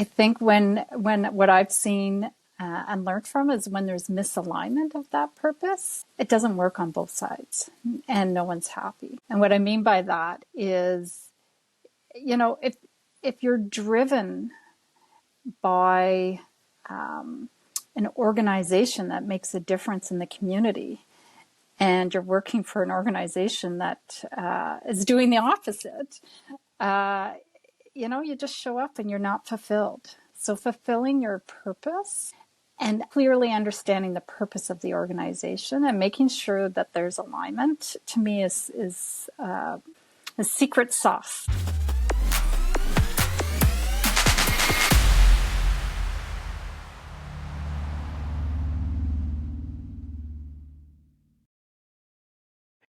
I think when what I've seen and learned from is when there's misalignment of that purpose, it doesn't work on both sides and no one's happy. And what I mean by that is, if you're driven by an organization that makes a difference in the community, and you're working for an organization that is doing the opposite, you just show up and you're not fulfilled. So fulfilling your purpose and clearly understanding the purpose of the organization and making sure that there's alignment, to me, is a secret sauce.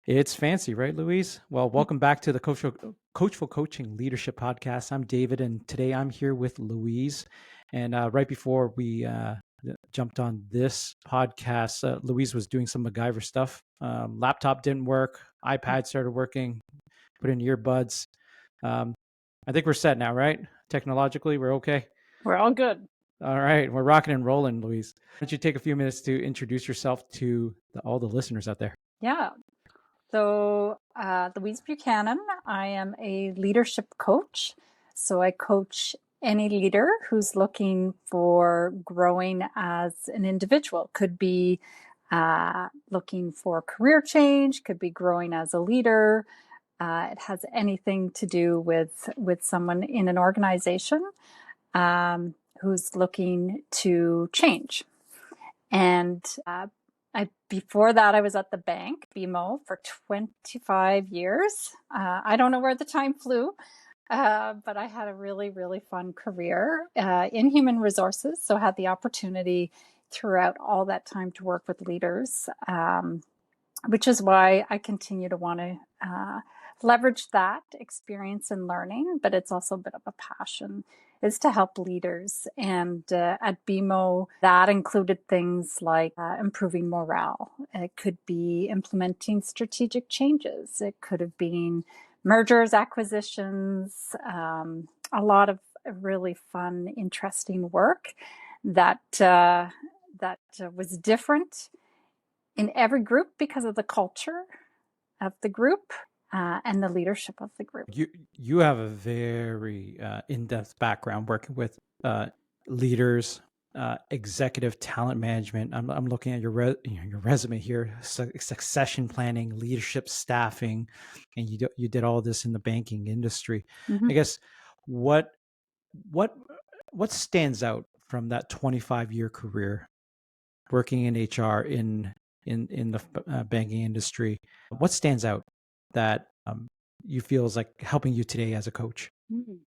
It's fancy, right, Louise? Well, welcome back to the Coachful Coaching Leadership Podcast. I'm David, and today I'm here with Louise. And right before we jumped on this podcast, Louise was doing some MacGyver stuff. Laptop didn't work. iPad started working. Put in earbuds. I think we're set now, right? Technologically, we're okay? We're all good. All right. We're rocking and rolling, Louise. Why don't you take a few minutes to introduce yourself to all the listeners out there? Yeah. So, Louise Buchanan, I am a leadership coach. So I coach any leader who's looking for growing as an individual. Could be looking for career change, could be growing as a leader. It has anything to do with someone in an organization who's looking to change. And before that, I was at the bank, BMO, for 25 years. I don't know where the time flew, but I had a really, really fun career in human resources. So I had the opportunity throughout all that time to work with leaders, which is why I continue to want to leverage that experience and learning, but it's also a bit of a passion, is to help leaders. And at BMO, that included things like improving morale. It could be implementing strategic changes. It could have been mergers, acquisitions, a lot of really fun, interesting work that was different in every group because of the culture of the group. And the leadership of the group. You have a very in-depth background working with leaders, executive talent management. I'm looking at your resume here: succession planning, leadership staffing, and you did all this in the banking industry. Mm-hmm. I guess what stands out from that 25-year career working in HR in the banking industry? What stands out that you feel is like helping you today as a coach?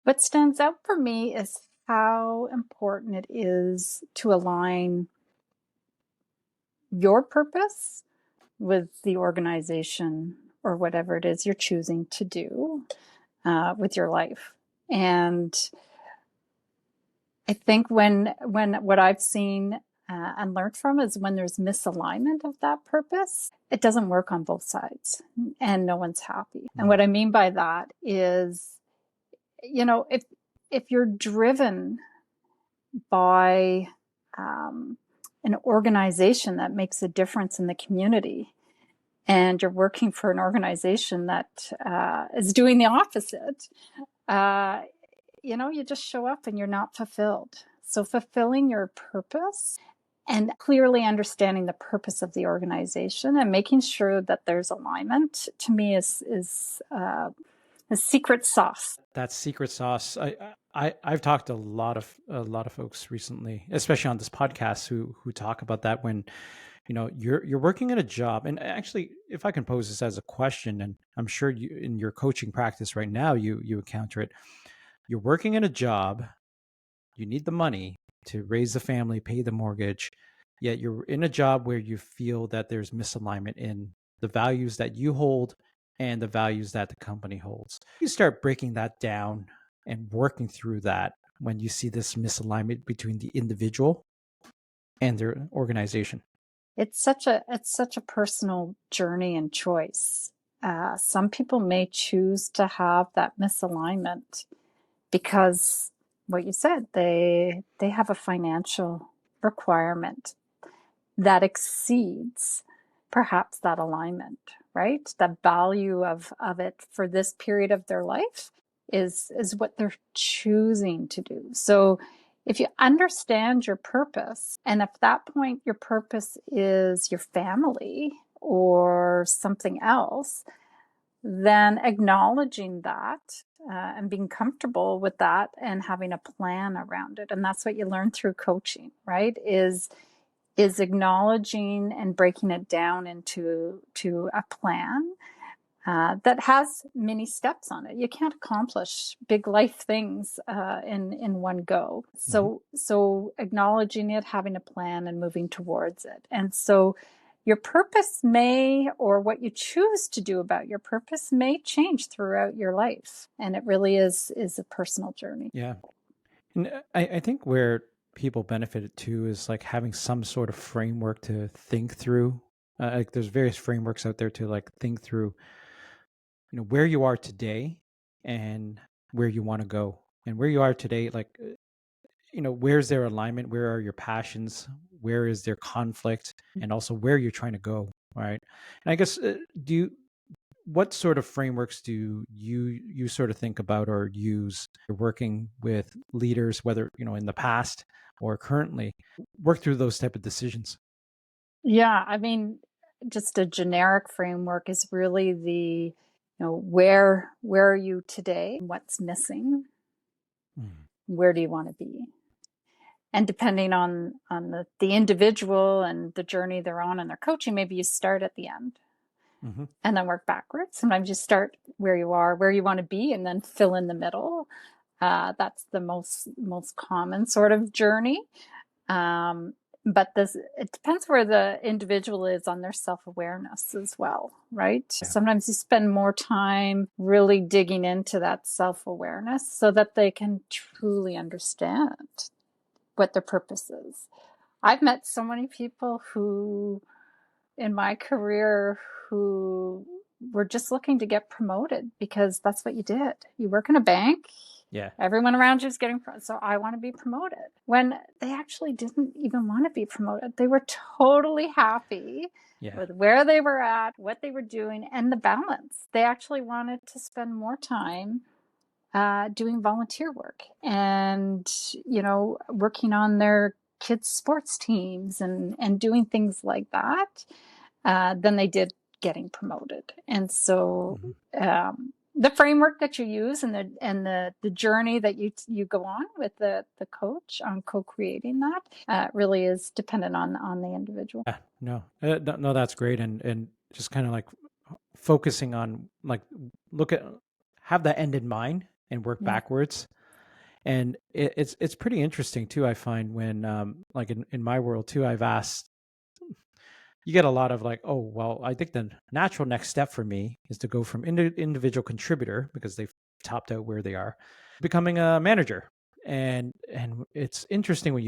What stands out for me is how important it is to align your purpose with the organization or whatever it is you're choosing to do with your life. And I think when what I've seen and learned from is when there's misalignment of that purpose, it doesn't work on both sides and no one's happy. And what I mean by that is, if you're driven by an organization that makes a difference in the community, and you're working for an organization that is doing the opposite, you just show up and you're not fulfilled. So fulfilling your purpose and clearly understanding the purpose of the organization and making sure that there's alignment, to me, is a secret sauce. That secret sauce. I've talked to a lot of folks recently, especially on this podcast, who talk about that when you're working in a job. And actually, if I can pose this as a question, and I'm sure you in your coaching practice right now you encounter it. You're working in a job, you need the money to raise the family, pay the mortgage, yet you're in a job where you feel that there's misalignment in the values that you hold and the values that the company holds. You start breaking that down and working through that when you see this misalignment between the individual and their organization. It's such a personal journey and choice. Some people may choose to have that misalignment because what you said, they have a financial requirement that exceeds perhaps that alignment, right? The value of it for this period of their life is what they're choosing to do. So if you understand your purpose, and at that point your purpose is your family or something else, then acknowledging that and being comfortable with that and having a plan around it. And that's what you learn through coaching, right? Is acknowledging and breaking it down into a plan that has many steps on it. You can't accomplish big life things in one go. So acknowledging it, having a plan, and moving towards it. And so your purpose may, or what you choose to do about your purpose may change throughout your life. And it really is a personal journey. Yeah. And I think where people benefit too is like having some sort of framework to think through. Like there's various frameworks out there to like think through, where you are today and where you want to go. And where you are today, like, where's their alignment? Where are your passions? Where is their conflict? And also where you're trying to go, right? And I guess, what sort of frameworks do you sort of think about or use working with leaders, whether, in the past or currently, work through those type of decisions? Yeah, I mean, just a generic framework is really the, where are you today? What's missing? Where do you want to be? And depending on the individual and the journey they're on and their coaching, maybe you start at the end and then work backwards. Sometimes you start where you are, where you want to be, and then fill in the middle. That's the most common sort of journey. But it depends where the individual is on their self-awareness as well, right? Yeah. Sometimes you spend more time really digging into that self-awareness so that they can truly understand what their purpose is. I've met so many people who, in my career, who were just looking to get promoted because that's what you did. You work in a bank. Yeah. Everyone around you is getting promoted. So I want to be promoted. When they actually didn't even want to be promoted. They were totally happy with where they were at, what they were doing, and the balance. They actually wanted to spend more time doing volunteer work and, working on their kids' sports teams and doing things like that than they did getting promoted. And so the framework that you use and the journey that you go on with the coach on co-creating that really is dependent on the individual. Yeah, no, that's great. And just kind of like focusing on like, have that end in mind and work backwards. And it's pretty interesting too. I find when like in my world too, I've asked, you get a lot of like, oh, well, I think the natural next step for me is to go from individual contributor, because they've topped out where they are, becoming a manager. And it's interesting when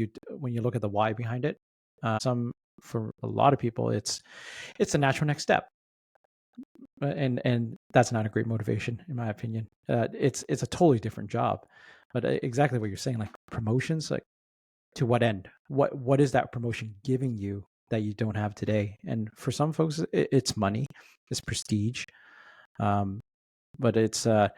you look at the why behind it. For a lot of people, it's a natural next step. And that's not a great motivation, in my opinion. It's a totally different job, but exactly what you're saying, like promotions, like to what end? What is that promotion giving you that you don't have today? And for some folks, it's money, it's prestige, but it's I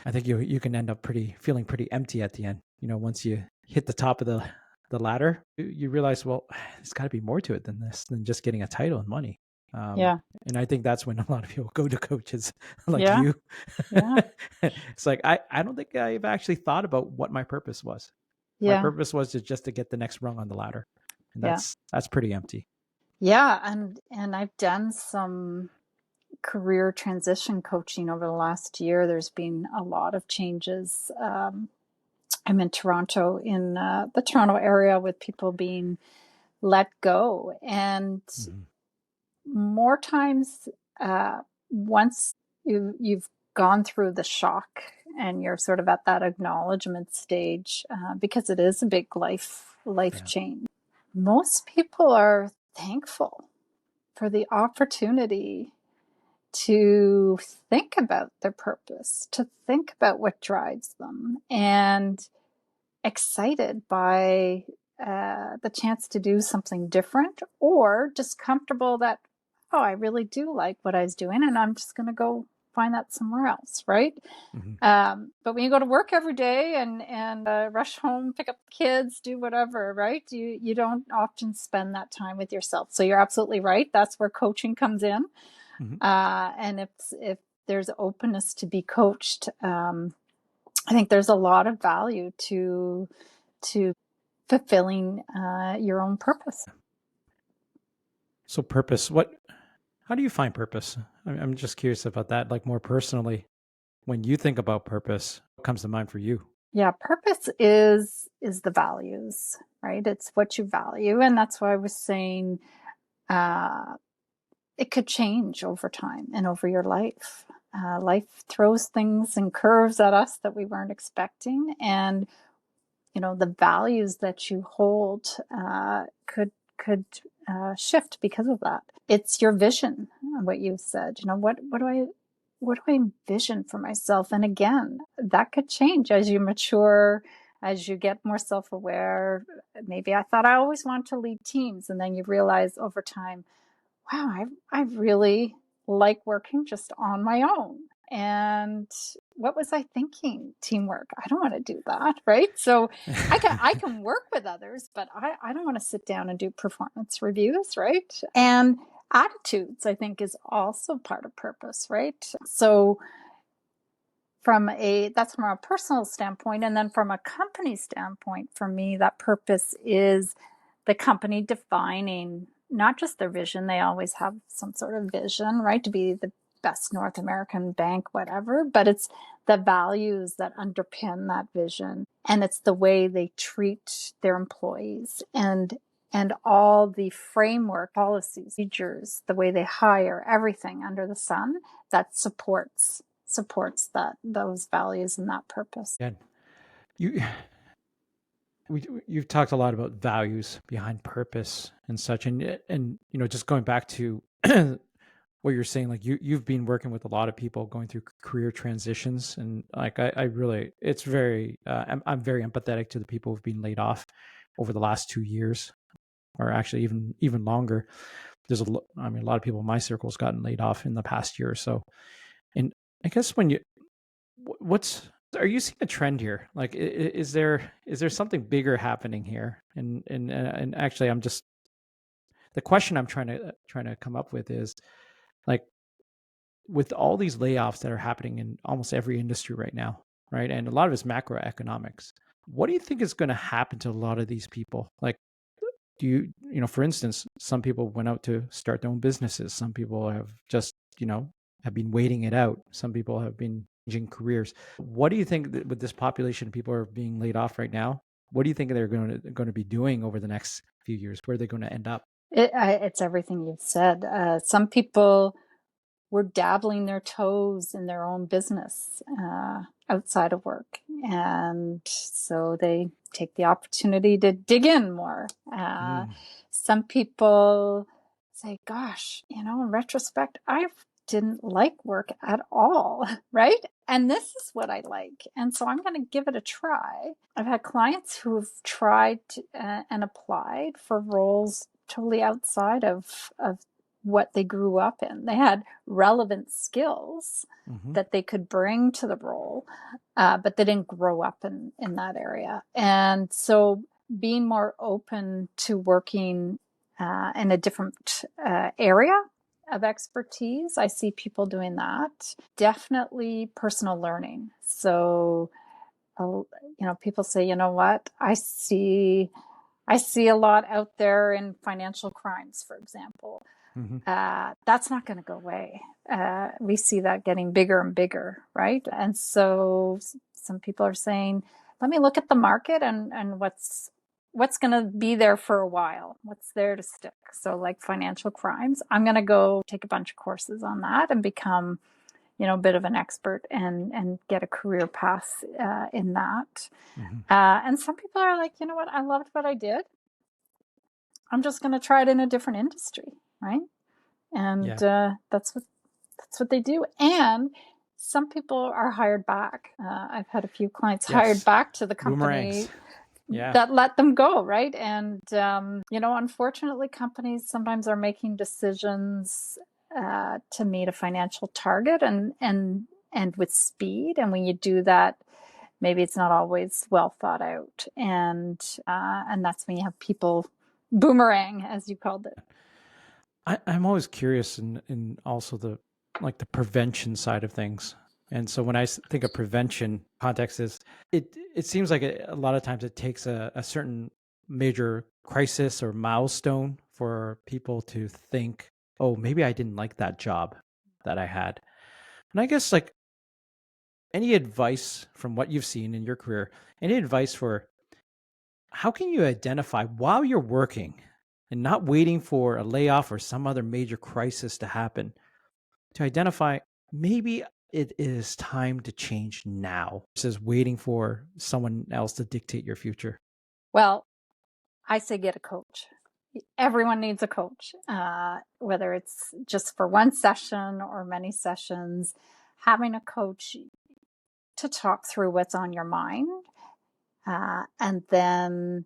think you can end up feeling pretty empty at the end. Once you hit the top of the ladder, you realize, well, there's got to be more to it than just getting a title and money. And I think that's when a lot of people go to coaches like you. It's like, I don't think I've actually thought about what my purpose was. My purpose was just to get the next rung on the ladder. And that's pretty empty. Yeah. And I've done some career transition coaching over the last year. There's been a lot of changes. I'm in Toronto, in the Toronto area, with people being let go. And more times, once you've gone through the shock and you're sort of at that acknowledgement stage, because it is a big life change, most people are thankful for the opportunity to think about their purpose, to think about what drives them. And excited by the chance to do something different, or just comfortable that, oh, I really do like what I was doing and I'm just going to go find that somewhere else, right? Mhm. But when you go to work every day and rush home, pick up the kids, do whatever, right? You don't often spend that time with yourself. So you're absolutely right. That's where coaching comes in. Mhm. And if there's openness to be coached, I think there's a lot of value to fulfilling your own purpose. So purpose, how do you find purpose? I'm just curious about that, like more personally. When you think about purpose, what comes to mind for you? Yeah, purpose is the values, right? It's what you value, and that's why I was saying uh, it could change over time and over your life. Life throws things and curves at us that we weren't expecting, and the values that you hold could shift because of that. It's your vision, what you said. What do I envision for myself? And again, that could change as you mature, as you get more self-aware. Maybe I thought I always wanted to lead teams, and then you realize over time, wow, I really like working just on my own. And what was I thinking? Teamwork. I don't want to do that, right? So I can work with others, but I don't want to sit down and do performance reviews, right? And attitudes, I think, is also part of purpose, right? So that's from a personal standpoint, and then from a company standpoint, for me, that purpose is the company defining not just their vision. They always have some sort of vision, right, to be the best North American bank, whatever, but it's the values that underpin that vision, and it's the way they treat their employees, and all the framework, policies, procedures, the way they hire, everything under the sun that supports those values and that purpose. Yeah, you you've talked a lot about values behind purpose and such, and just going back to what you're saying, like you've been working with a lot of people going through career transitions, and like I really, it's very I'm very empathetic to the people who've been laid off over the last 2 years, or actually even longer. There's I mean, a lot of people in my circle's gotten laid off in the past year or so, and I guess when you what's are you seeing a trend here? Like, is there something bigger happening here? And actually, I'm just the question I'm trying to come up with is like, with all these layoffs that are happening in almost every industry right now, right? And a lot of it's macroeconomics. What do you think is going to happen to a lot of these people? Like, do for instance, some people went out to start their own businesses. Some people have just, have been waiting it out. Some people have been changing careers. What do you think that with this population of people are being laid off right now? What do you think they're going to be doing over the next few years? Where are they going to end up? It's everything you've said. Some people were dabbling their toes in their own business outside of work. And so they take the opportunity to dig in more. Mm. Some people say, gosh, in retrospect, I didn't like work at all, right? And this is what I like. And so I'm going to give it a try. I've had clients who have tried and applied for roles totally outside of what they grew up in. They had relevant skills Mm-hmm. that they could bring to the role, but they didn't grow up in that area. And so being more open to working in a different area of expertise, I see people doing that. Definitely personal learning. So, people say, you know what, I see a lot out there in financial crimes, for example. Mm-hmm. That's not going to go away. We see that getting bigger and bigger, right? And so some people are saying, let me look at the market and what's going to be there for a while, what's there to stick. So like financial crimes, I'm going to go take a bunch of courses on that and become, a bit of an expert and get a career path in that. Mm-hmm. And some people are like, you know what, I loved what I did. I'm just going to try it in a different industry, right? And Yeah. that's what they do. And some people are hired back. I've had a few clients hired Yes. back to the company Boomerangs. Yeah. that let them go, right? And unfortunately, companies sometimes are making decisions to meet a financial target and with speed. And when you do that, maybe it's not always well thought out, and that's when you have people boomerang, as you called it. I'm always curious in also the prevention side of things. And so when I think of prevention context is it seems like a lot of times it takes a certain major crisis or milestone for people to think, oh, maybe I didn't like that job that I had. And I guess like any advice from what you've seen in your career, any advice for how can you identify while you're working and not waiting for a layoff or some other major crisis to happen to identify maybe it is time to change now versus waiting for someone else to dictate your future? Well, I say get a coach. Everyone needs a coach, whether it's just for one session or many sessions. Having a coach to talk through what's on your mind, and then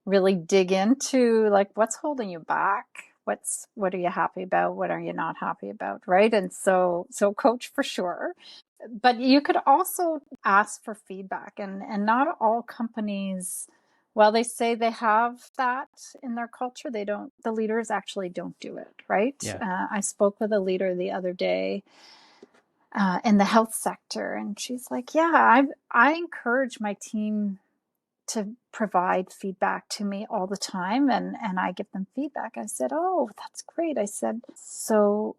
really dig into like what's holding you back, what are you happy about, what are you not happy about, right? And so coach for sure. But you could also ask for feedback, and not all companies, well, they say they have that in their culture, they don't, the leaders actually don't do it, right? Yeah. I spoke with a leader the other day in the health sector, and she's like, yeah, I encourage my team to provide feedback to me all the time, and I give them feedback. I said, oh, that's great. I said, so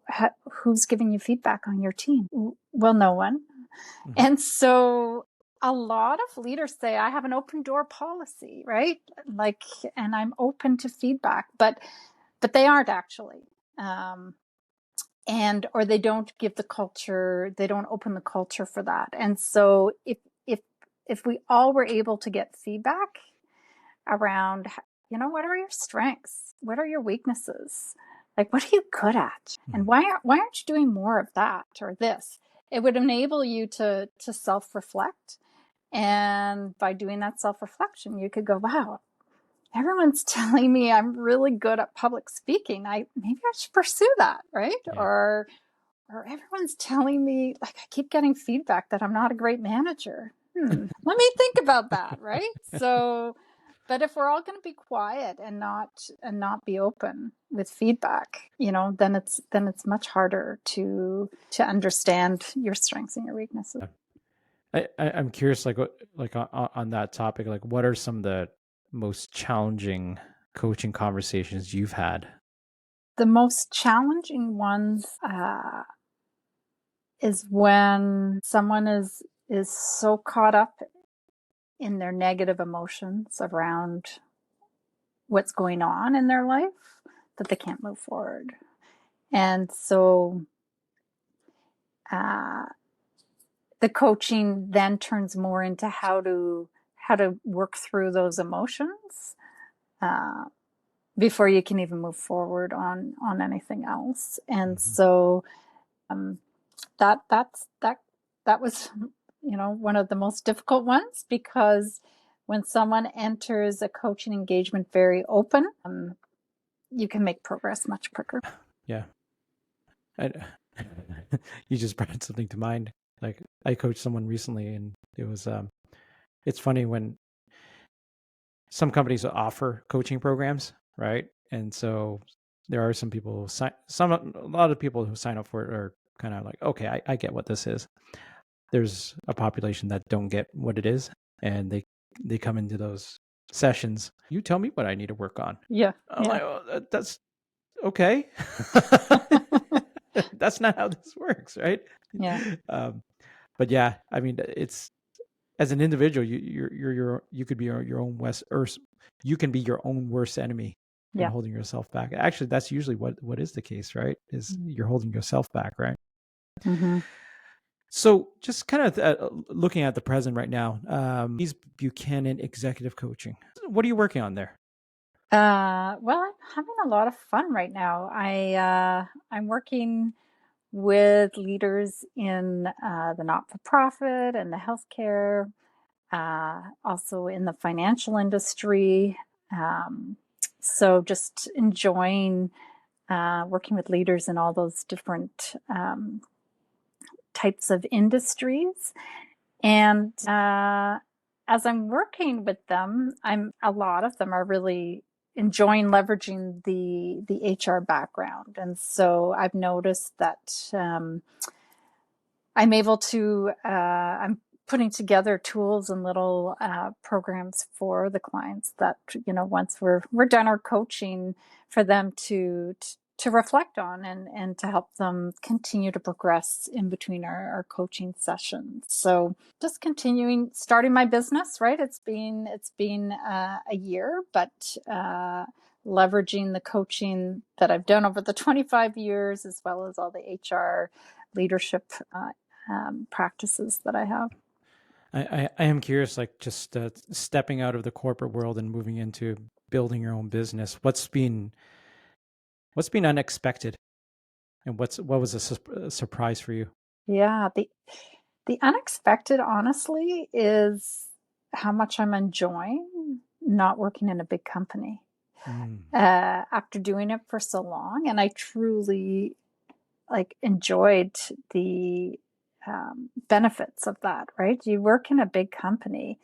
who's giving you feedback on your team? Well, no one. Mhm. And so a lot of leaders say, I have an open door policy, right? Like, and I'm open to feedback, but they aren't actually. Or they don't give the culture, they don't open the culture for that. And so if we all were able to get feedback around, what are your strengths? What are your weaknesses? Like, what are you good at? And why aren't you doing more of that or this? It would enable you to self-reflect. And by doing that self-reflection, you could go, wow, everyone's telling me I'm really good at public speaking. Maybe I should pursue that, right? Yeah. Or everyone's telling me, like, I keep getting feedback that I'm not a great manager. Let me think about that, right? So, but if we're all going to be quiet and not be open with feedback, then it's much harder to understand your strengths and your weaknesses. I'm curious, on that topic, like what are some of the most challenging coaching conversations you've had? The most challenging ones is when someone is so caught up in their negative emotions around what's going on in their life that they can't move forward. And so the coaching then turns more into how to work through those emotions before you can even move forward on anything else. And so that was one of the most difficult ones, because when someone enters a coaching engagement very open, you can make progress much quicker. Yeah. I, you just brought something to mind. Like I coached someone recently, and it was it's funny when some companies offer coaching programs, right? And so there are some people who a lot of people who sign up for it are kind of like, okay, I get what this is. There's a population that don't get what it is, and they come into those sessions. You tell me what I need to work on. Yeah. I'm like, oh, that's okay. That's not how this works, right? Yeah. But yeah, I mean, it's as an individual, you could be your own you can be your own worst enemy in Yeah. holding yourself back. Actually, that's usually what is the case, right? Is you're holding yourself back, right? Mm-hmm. So just kind of looking at the present right now, Louise Buchanan executive coaching. What are you working on there? Well, I'm having a lot of fun right now. I'm working with leaders in the not-for-profit and the healthcare also in the financial industry. So just enjoying working with leaders in all those different types of industries. And as I'm working with them, a lot of them are really enjoying leveraging the HR background. And so I've noticed that I'm able to, I'm putting together tools and little programs for the clients that, once we're done our coaching, for them to reflect on and to help them continue to progress in between our coaching sessions. So just starting my business, right? It's been a year, but leveraging the coaching that I've done over the 25 years, as well as all the HR leadership practices that I have. I am curious, like just stepping out of the corporate world and moving into building your own business. What's been unexpected, and what was a surprise for you? Yeah, the unexpected, honestly, is how much I'm enjoying not working in a big company. After doing it for so long, and I truly enjoyed the benefits of that, right? You work in a big company,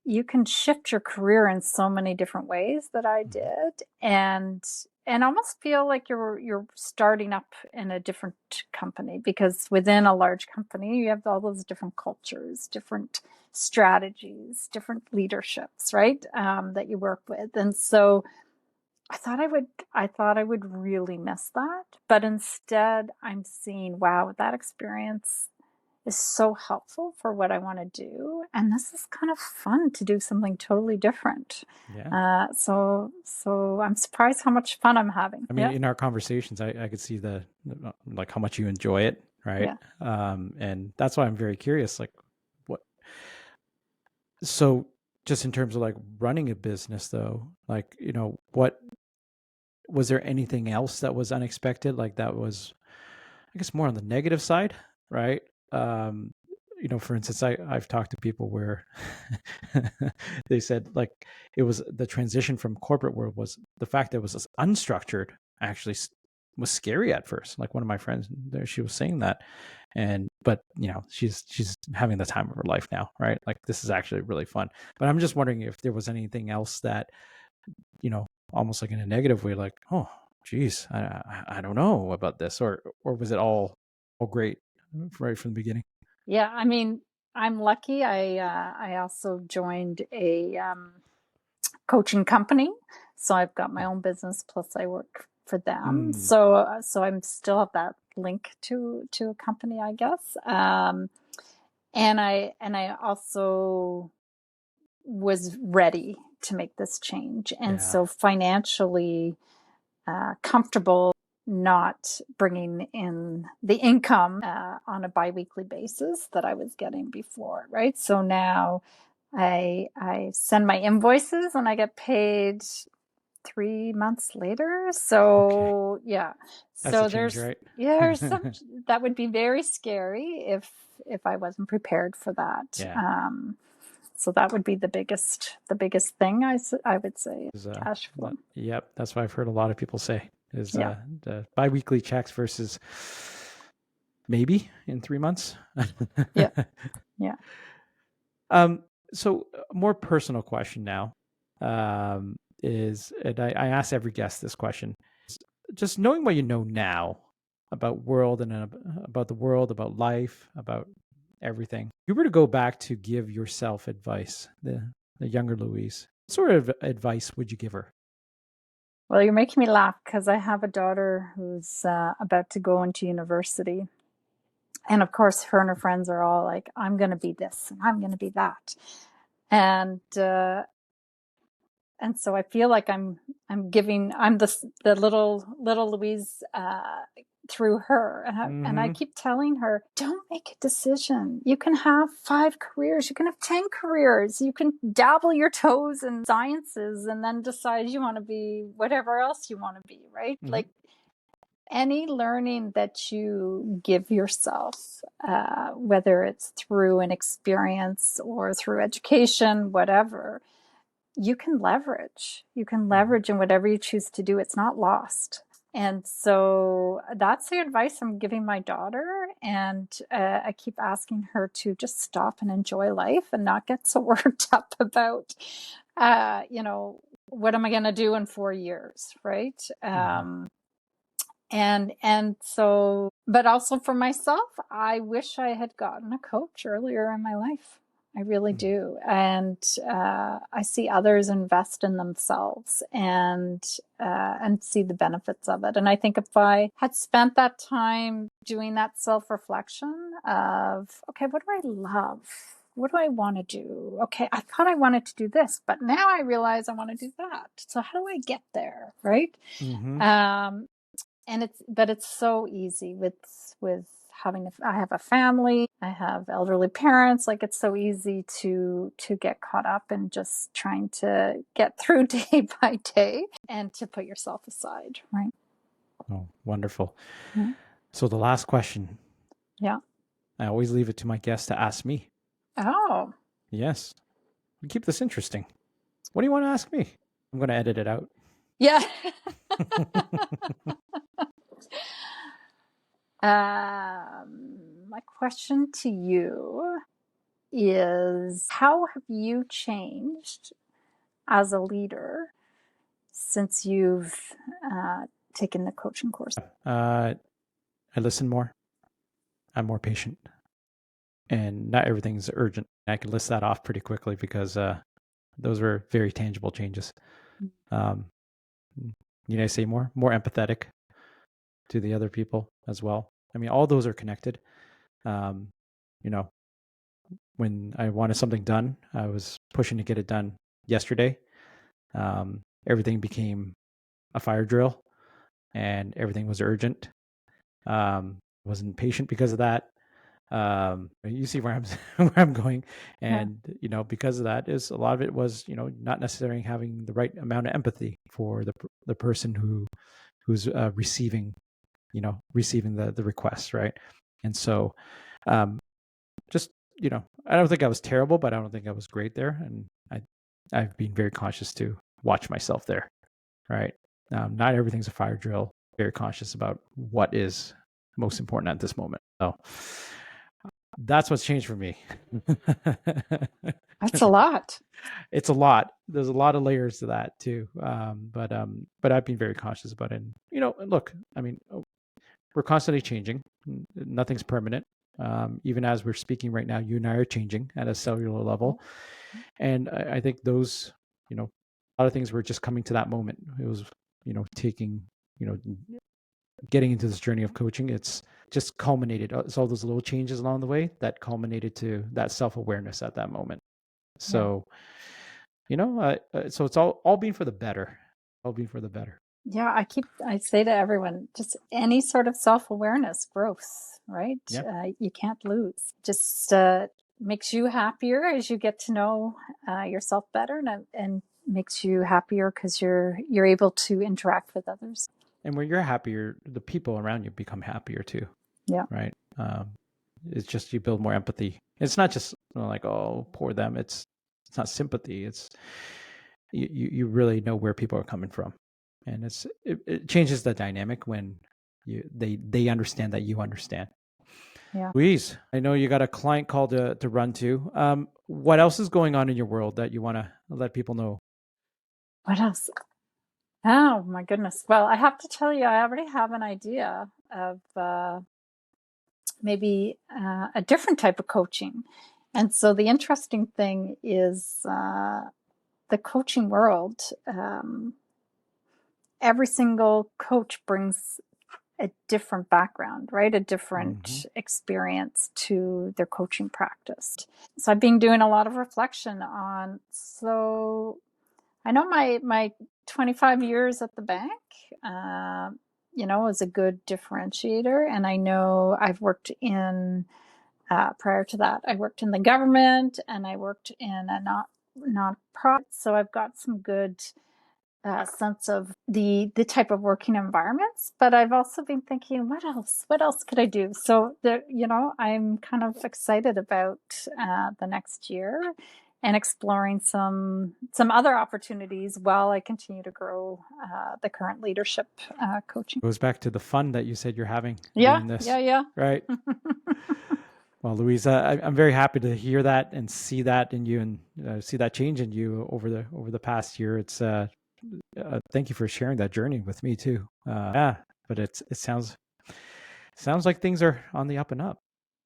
you can shift your career in so many different ways that I did, and almost feel like you're starting up in a different company, because within a large company you have all those different cultures, different strategies, different leaderships, right? That you work with, and so I thought I would really miss that, but instead I'm seeing, wow, that experience is so helpful for what I want to do, and this is kind of fun to do something totally different. Yeah. So I'm surprised how much fun I'm having. I mean, in our conversations, I could see like how much you enjoy it, right? Yeah. And that's why I'm very curious, like what. So, just in terms of like running a business, though, like what was there anything else that was unexpected? Like that was, I guess, more on the negative side, right? Um, for instance, I've talked to people where they said like it was the transition from corporate world was the fact that it was unstructured actually was scary at first. Like one of my friends there, she was saying that, but she's having the time of her life now, right? Like this is actually really fun. But I'm just wondering if there was anything else that almost like in a negative way, like, oh geez, I don't know about this, or was it all great right from the beginning? Yeah, I mean, I'm lucky. I also joined a coaching company, so I've got my own business, plus I work for them. Mm, So I'm still have that link to a company, I guess. And I also was ready to make this change, and yeah. so financially comfortable not bringing in the income on a biweekly basis that I was getting before, right? So now I send my invoices and I get paid 3 months later. Okay. So yeah, That's a so change, right? there's some that would be very scary if I wasn't prepared for that. Yeah. So that would be the biggest thing I would say, cash flow. Yep. That's what I've heard a lot of people say is Yeah, the biweekly checks versus maybe in 3 months. yeah, yeah. um, so a more personal question now is, and I ask every guest this question, just knowing what you know now about world and about the world, about life, about everything. If you were to go back to give yourself advice, the younger Louise, what sort of advice would you give her? Well, you're making me laugh because I have a daughter who's about to go into university. And of course, her and her friends are all like, I'm going to be this and I'm going to be that. And and so I feel like I'm the little Louise through her, and I Mm-hmm. keep telling her, don't make a decision. You can have 5 careers, you can have 10 careers, you can dabble your toes in sciences, and then decide you want to be whatever else you want to be, right? Mm-hmm. Like any learning that you give yourself, whether it's through an experience or through education, whatever, you can leverage. You can leverage in whatever you choose to do. It's not lost. And so that's the advice I'm giving my daughter. And I keep asking her to just stop and enjoy life and not get so worked up about, what am I going to do in 4 years, right? And so, but also for myself, I wish I had gotten a coach earlier in my life. I really do. And I see others invest in themselves and see the benefits of it. And I think if I had spent that time doing that self-reflection of, okay, what do I love? What do I want to do? Okay, I thought I wanted to do this, but now I realize I want to do that. So how do I get there, right? And it's so easy with having I have a family, I have elderly parents. Like, it's so easy to get caught up in just trying to get through day by day and to put yourself aside, right? Oh, wonderful. Yeah. So the last question, Yeah. I always leave it to my guests to ask me. Oh. Yes. We keep this interesting. What do you want to ask me? I'm going to edit it out. Yeah. My question to you is, how have you changed as a leader since you've taken the coaching course? I listen more. I'm more patient. And not everything's urgent. I can list that off pretty quickly because those were very tangible changes. Need I say more? More empathetic to the other people as well. I mean, all those are connected. You know, when I wanted something done, I was pushing to get it done yesterday. Everything became a fire drill and everything was urgent. Wasn't patient because of that. You see where I'm where I'm going, and because of that, is a lot of it was not necessarily having the right amount of empathy for the person who's receiving the request, right? And so, just I don't think I was terrible, but I don't think I was great there, and I've been very conscious to watch myself there, right? Not everything's a fire drill. Very conscious about what is most important at this moment. So that's what's changed for me. That's a lot. It's a lot. There's a lot of layers to that too. But I've been very conscious about it. And, look, I mean, we're constantly changing. Nothing's permanent. Even as we're speaking right now, you and I are changing at a cellular level. And I think those, a lot of things were just coming to that moment. It was, taking, getting into this journey of coaching. It's just culminated. It's all those little changes along the way that culminated to that self-awareness at that moment. So, so it's all being for the better. All being for the better. Yeah, I say to everyone, just any sort of self-awareness, growth, right? Yeah. You can't lose. Just makes you happier as you get to know yourself better, and makes you happier because you're able to interact with others. And when you're happier, the people around you become happier too. Yeah. Right. It's just you build more empathy. It's not just like, oh, poor them. It's not sympathy. It's you really know where people are coming from, and it changes the dynamic when they understand that you understand. Yeah. Louise, I know you got a client call to run to. What else is going on in your world that you want to let people know? What else? Oh my goodness. Well, I have to tell you, I already have an idea of maybe a different type of coaching. And so the interesting thing is the coaching world. Every single coach brings a different background, right? A different experience to their coaching practice. So I've been doing a lot of reflection on, so I know my 25 years at the bank, is a good differentiator. And I know I've worked in, prior to that, I worked in the government and I worked in a non-profit. So I've got some good sense of the type of working environments, but I've also been thinking, what else could I do? So there, I'm kind of excited about the next year and exploring some other opportunities while I continue to grow the current leadership coaching. Goes back to the fun that you said you're having Yeah, doing this. yeah. Right. Well, Louise, I'm very happy to hear that and see that in you, and see that change in you over the past year. It's thank you for sharing that journey with me too. Yeah, but it sounds like things are on the up and up.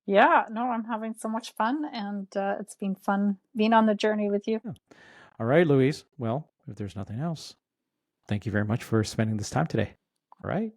Yeah, no, I'm having so much fun, and it's been fun being on the journey with you. Yeah. All right, Louise. Well, if there's nothing else, thank you very much for spending this time today. All right.